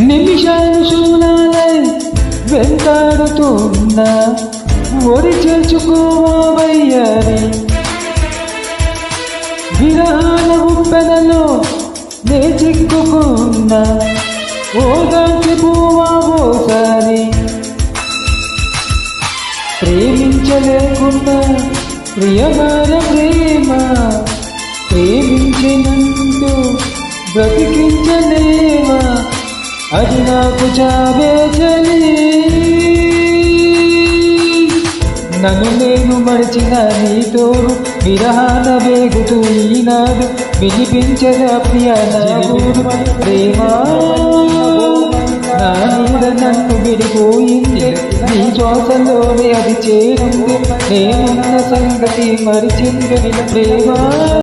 నిమిషాలు శూలాలై వెంటాడుతున్నా ఒడి చేర్చుకోవయ్యారి విరహాల ఉప్పెనలో నే చిక్కుకున్నా ఓదాల్చి పోవాసారి ప్రేమించలేకుండా ప్రియమైన ప్రేమ ప్రేమించినందు బ్రతికించలేవా అది నాకు చావే చలి నన్ను నేను మరిచిన నీతోరు విరహాన వేగుతూ ఈనాడు వినిపించదా ప్రియ ప్రేమ నా మీద నన్ను విడిపోయింది నీ శ్వాసలోనే అది చేరింది నేనున్న సంగతి మరిచింది ప్రేమ.